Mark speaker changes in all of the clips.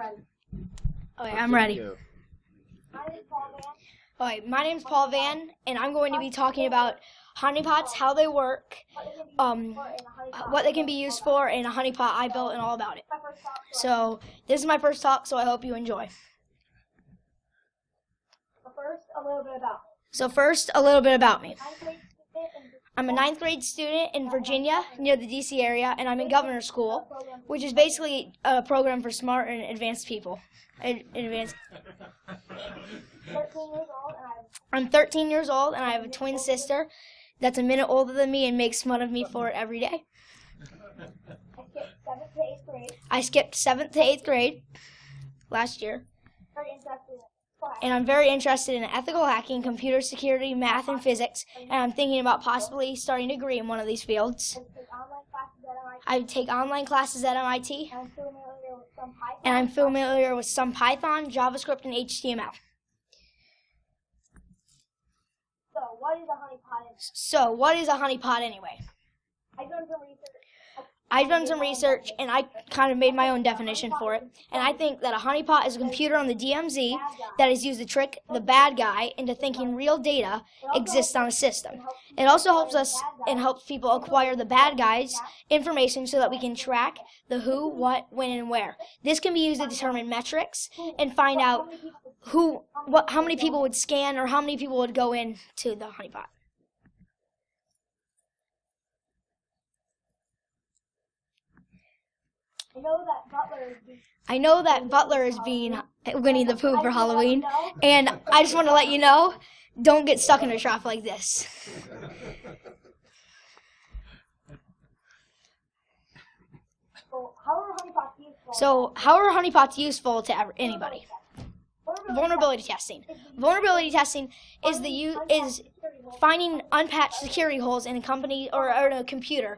Speaker 1: Okay, I'm ready. Okay, my name's Paul Vann, and I'm going to be talking about honeypots, how they work, what they can be used for, and a honeypot I built, and all about it. So this is my first talk, so I hope you enjoy. So first, a little bit about me. I'm a 9th grade student in Virginia, near the D.C. area, and I'm in governor's school, which is basically a program for smart and advanced people. I'm 13 years old, and I have a twin sister that's a minute older than me and makes fun of me for it every day. I skipped 7th to 8th grade last year. And I'm very interested in ethical hacking, computer security, math, and physics, and I'm thinking about possibly starting a degree in one of these fields. I take online classes at MIT, and I'm familiar with some Python, JavaScript, and HTML. So what is a honeypot anyway? I've done some research, and I kind of made my own definition for it. And I think that a honeypot is a computer on the DMZ that is used to trick the bad guy into thinking real data exists on a system. It also helps us and helps people acquire the bad guy's information so that we can track the who, what, when, and where. This can be used to determine metrics and find out how many people would scan or how many people would go into the honeypot. I know that Butler is being Winnie the Pooh for Halloween, and I just want to let you know, don't get stuck in a trap like this. So, how are honeypots useful to anybody? Vulnerability testing. Vulnerability testing is finding unpatched security holes in a company or in a computer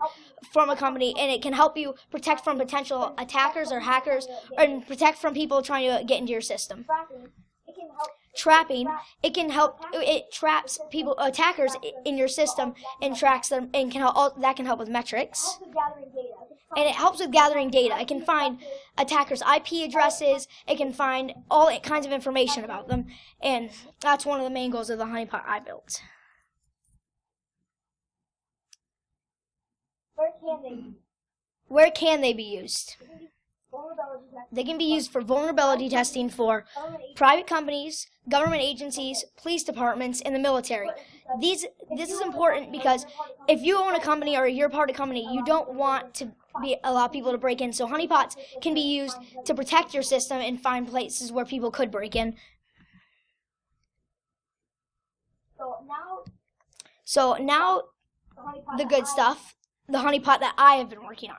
Speaker 1: from a company, and it can help you protect from potential attackers or hackers, and protect from people trying to get into your system. Trapping, it traps attackers in your system and tracks them, and that can help with metrics. And it helps with gathering data. It can find attackers' IP addresses. It can find all kinds of information about them. And that's one of the main goals of the honeypot I built. Where can they be used? They can be used for vulnerability testing for private companies, government agencies, police departments, and the military. This is important because if you own a company or you're part of a company, you don't want to allow people to break in. So honeypots can be used to protect your system and find places where people could break in. So now the good stuff. The honeypot that I have been working on.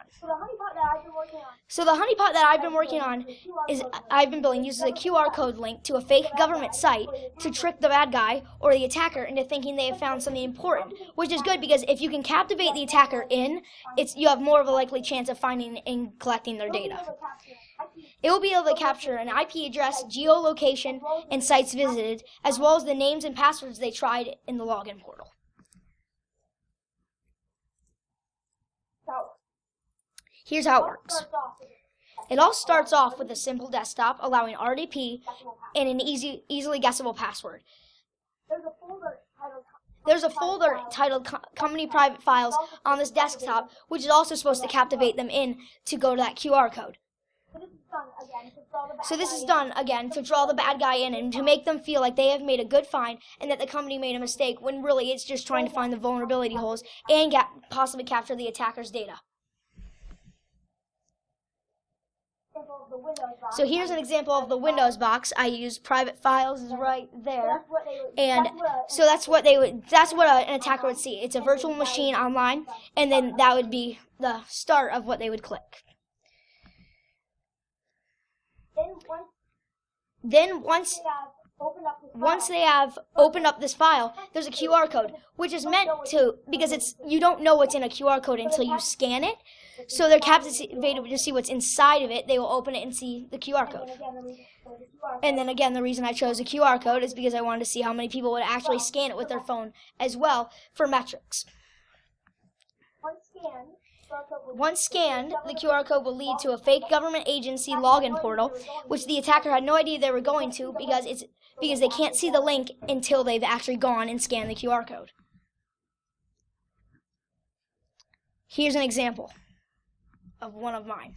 Speaker 1: So the honeypot that I've been working on is I've been building uses a QR code link to a fake government site to trick the bad guy or the attacker into thinking they have found something important, which is good because if you can captivate the attacker you have more of a likely chance of finding and collecting their data. It will be able to capture an IP address, geolocation, and sites visited, as well as the names and passwords they tried in the login portal. Here's how it works. It all starts off with a simple desktop allowing RDP and an easily guessable password. There's a folder titled Company Private Files on this desktop, which is also supposed to captivate them in to go to that QR code. So this is done, again, to draw the bad guy in and to make them feel like they have made a good find and that the company made a mistake, when really it's just trying to find the vulnerability holes and possibly capture the attacker's data. So here's an example of the Windows box. I use private files right there, and so that's what an attacker would see. It's a virtual machine online, and then that would be the start of what they would click. Then once they have opened up this file, there's a QR code, which is meant to, because you don't know what's in a QR code until you scan it. So they're captivated to see what's inside of it. They will open it and see the QR code. And then again, the reason I chose a QR code is because I wanted to see how many people would actually scan it with their phone as well for metrics. Once scanned, the QR code will lead to a fake government agency login portal, which the attacker had no idea they were going to because they can't see the link until they've actually gone and scanned the QR code. Here's an example of one of mine.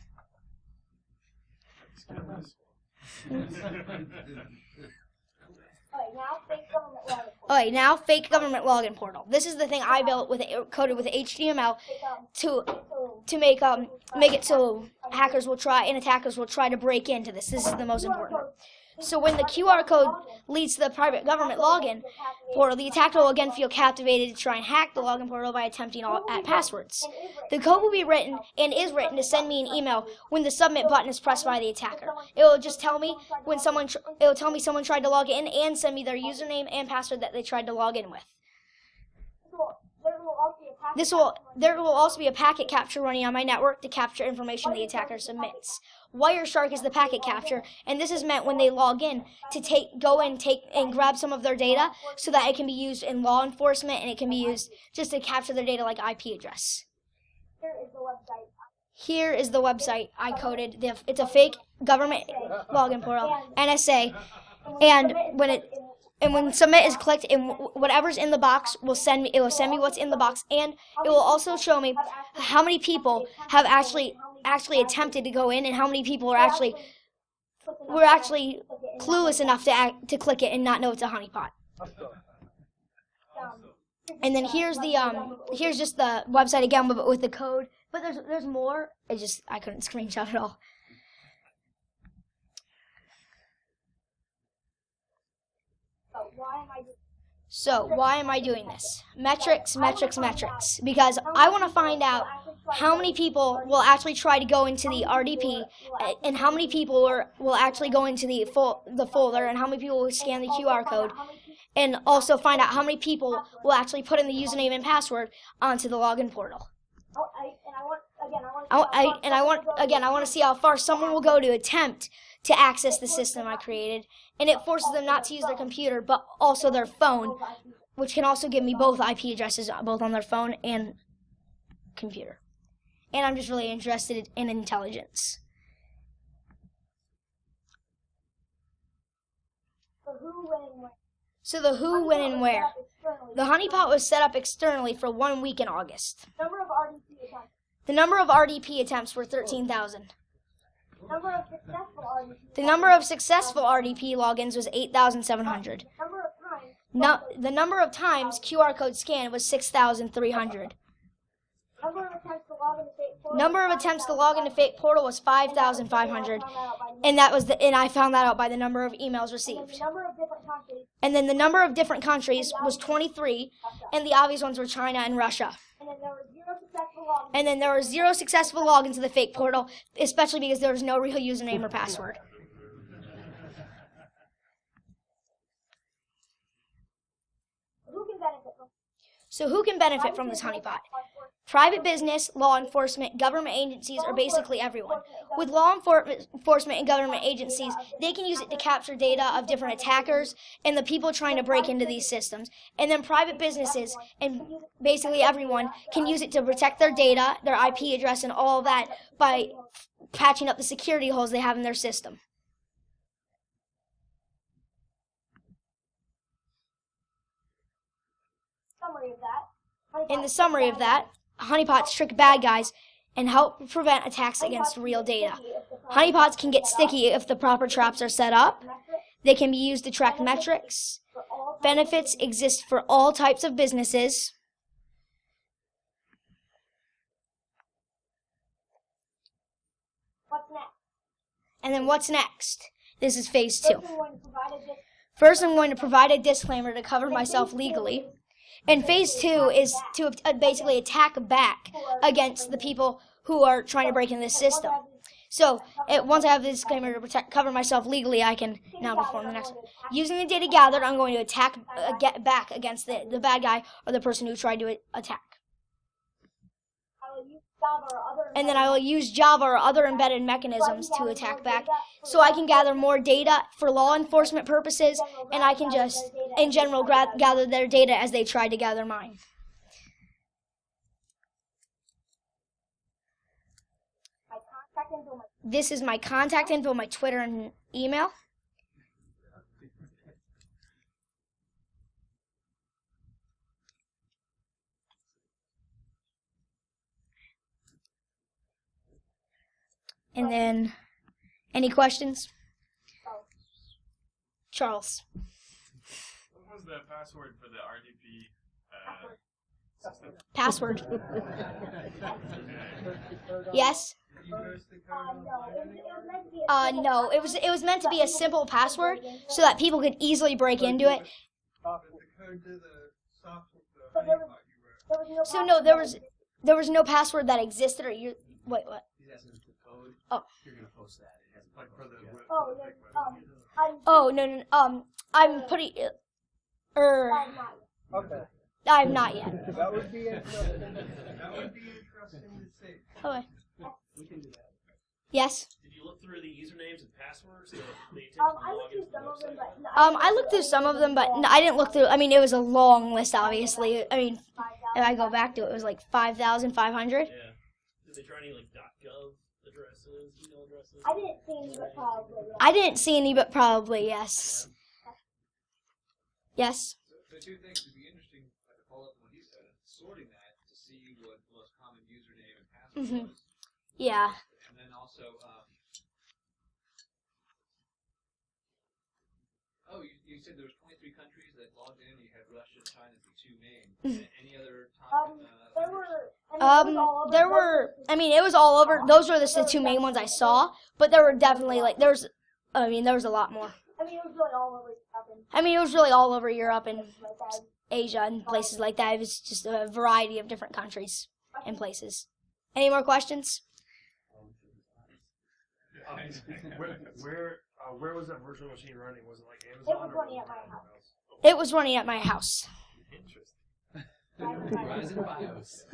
Speaker 1: Alright, now fake government login portal. This is the thing I built coded with HTML to make it so hackers will try and attackers will try to break into this. This is the most important. So when the QR code leads to the private government login portal, the attacker will again feel captivated to try and hack the login portal by attempting at passwords. The code will be written and is written to send me an email when the submit button is pressed by the attacker. It will just tell me when someone tried to log in and send me their username and password that they tried to log in with. There will also be a packet capture running on my network to capture information the attacker submits. Wireshark is the packet capture, and this is meant when they log in to go and grab some of their data so that it can be used in law enforcement and it can be used just to capture their data like IP address. Here is the website I coded. It's a fake government login portal, NSA, and when submit is clicked, and whatever's in the box will send me what's in the box, and it will also show me how many people have actually attempted to go in and how many people were actually clueless enough to click it and not know it's a honeypot. And then here's just the website again with the code, but there's more. I couldn't screenshot it all. So why am I doing this? Metrics. Because I want to find out how many people will actually try to go into the RDP, and how many people will actually go into the folder, and how many people will scan the QR code, and also find out how many people will actually put in the username and password onto the login portal. I want to see how far someone will go to attempt to access the system I created, and it forces them not to use their computer, but also their phone, which can also give me both IP addresses, both on their phone and computer. And I'm just really interested in intelligence. So the who, when, and where. The honeypot was set up externally for 1 week in August. The number of RDP attempts were 13,000. The number of successful RDP logins was 8,700. The number of times QR code scanned was 6,300. Number of attempts to log into fake portal was 5,500, and I found that out by the number of emails received. And then the number of different countries was 23, and the obvious ones were China and Russia. And then there were 0 successful logins to the fake portal, especially because there was no real username or password. So who can benefit from this honeypot? Private business, law enforcement, government agencies, or basically everyone. With law enforcement and government agencies, they can use it to capture data of different attackers and the people trying to break into these systems. And then private businesses and basically everyone can use it to protect their data, their IP address, and all of that by patching up the security holes they have in their system. In the summary of that, honeypots trick bad guys and help prevent attacks against real data. Honeypots can get sticky if the proper traps are set up. They can be used to track metrics. Benefits exist for all types of businesses. And then what's next? This is phase 2. First, I'm going to provide a disclaimer to cover myself legally. And phase 2 is to basically attack back against the people who are trying to break into this system. So once I have the disclaimer to cover myself legally, I can now perform the next one. Using the data gathered, I'm going to attack back against the bad guy or the person who tried to attack. And then I will use Java or other embedded mechanisms to attack back, so I can gather more data for law enforcement purposes, and I can just, in general, gather their data as they tried to gather mine. This is my contact info, my Twitter and email. And then, any questions? Charles.
Speaker 2: What was the password for the RDP system?
Speaker 1: Password. Yes? No. It was meant to be a simple password so that people could easily break into it. So no, there was no password that existed, or you wait, what? Oh.
Speaker 3: You're gonna post that. It has like for the
Speaker 1: Oh no. I'm putting.
Speaker 4: Okay.
Speaker 1: I'm not yet.
Speaker 4: That would be interesting. That would be interesting to see.
Speaker 1: Okay.
Speaker 3: we can do that.
Speaker 1: Yes.
Speaker 5: Did you look through the usernames and passwords that they
Speaker 1: I looked through some of them, but no, I didn't look through. I mean, it was a long list, obviously. I mean, if I go back to it, it was like 5,500.
Speaker 5: Yeah. Did they try any like .gov addresses, email addresses?
Speaker 1: I didn't see any, but probably yes. Yes.
Speaker 6: The two things would be interesting, like to follow up on what he said, sorting that to see what the most common username and password was.
Speaker 1: Yeah.
Speaker 6: And then also, you said there was 23 countries that logged in. You had Russia and China as the two main. Any other top?
Speaker 1: There were. I mean, it was all over. Those were the two main ones I saw, but there were definitely there was a lot more.
Speaker 7: I mean, it was really all over Europe.
Speaker 1: It was really all over Europe and Asia and places like that. It was just a variety of different countries and places. Any more questions?
Speaker 2: Where was that virtual machine running? Was it like Amazon?
Speaker 7: It was running at my house.
Speaker 1: It was running at my house.
Speaker 2: Interesting.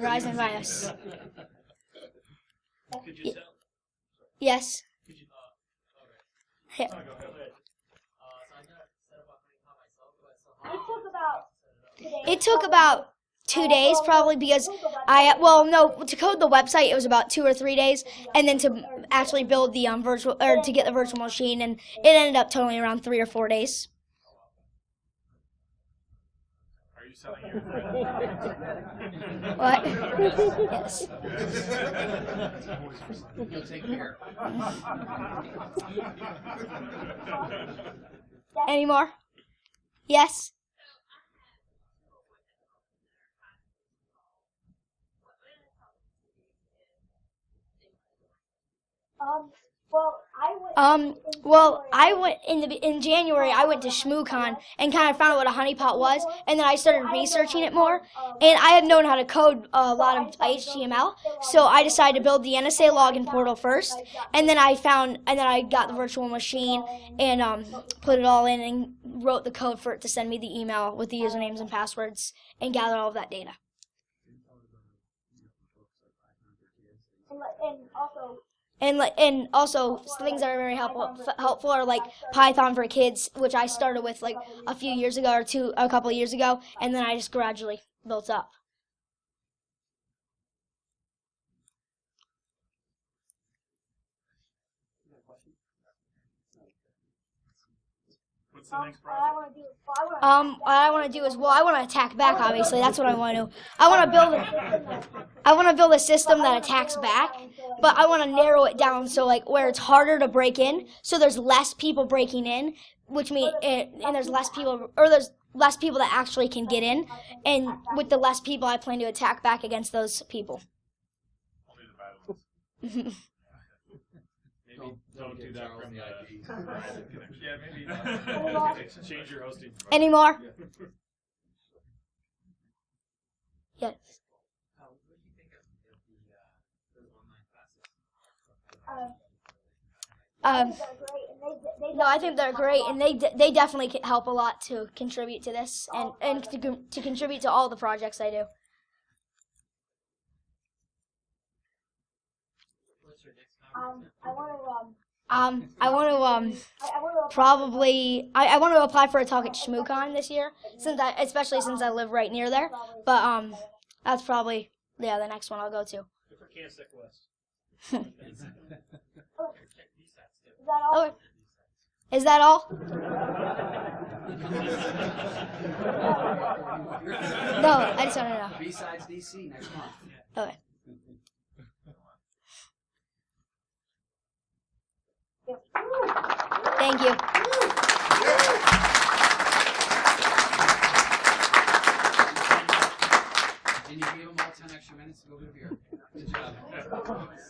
Speaker 1: Ryzen BIOS.
Speaker 5: Could you tell?
Speaker 1: Yes.
Speaker 5: Could you?
Speaker 1: Yeah.
Speaker 5: Go ahead.
Speaker 7: It took about 2 days.
Speaker 1: It took about 2 days probably because to code the website it was about 2 or 3 days, and then to actually build the virtual to get the virtual machine, and it ended up totaling around 3 or 4 days.
Speaker 2: Are you selling your friend?
Speaker 1: What? Yes.
Speaker 3: You'll take care.
Speaker 1: Any more? Yes. I went in January. I went to ShmooCon and kind of found out what a honeypot was, and then I started researching it more. And I had known how to code a lot of HTML, so I decided to build the NSA login portal first, and then I got the virtual machine and put it all in and wrote the code for it to send me the email with the usernames and passwords and gather all of that data. And also things that are very helpful are like Python for Kids, which I started with like a couple of years ago, and then I just gradually built up.
Speaker 2: What's the next project?
Speaker 1: What I want to do is, I want to attack back. Obviously, that's what I want to do. I want to build a system that attacks back, but I want to narrow it down so like where it's harder to break in, so there's less people breaking in, which means and there's less people that actually can get in, and with the less people, I plan to attack back against those people.
Speaker 2: Only the bad ones. Maybe don't do that from the IP. Yeah, maybe change your hosting provider.
Speaker 1: Any more? Yes.
Speaker 6: What do you think of the online classes?
Speaker 1: No, I think they're great, and they definitely can help a lot to contribute to this and to contribute to all the projects I do.
Speaker 6: What's your next conference?
Speaker 1: I want to apply for a talk at ShmooCon this year, especially since I live right near there. But that's probably the next one I'll go to.
Speaker 5: For CanSec West.
Speaker 7: that all?
Speaker 1: Okay. Is that all? No, I just want to know.
Speaker 3: B-sides DC next month.
Speaker 1: Okay. Thank you.
Speaker 3: And you gave them all 10 extra minutes to go get a beer. Good job.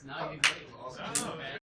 Speaker 3: Now you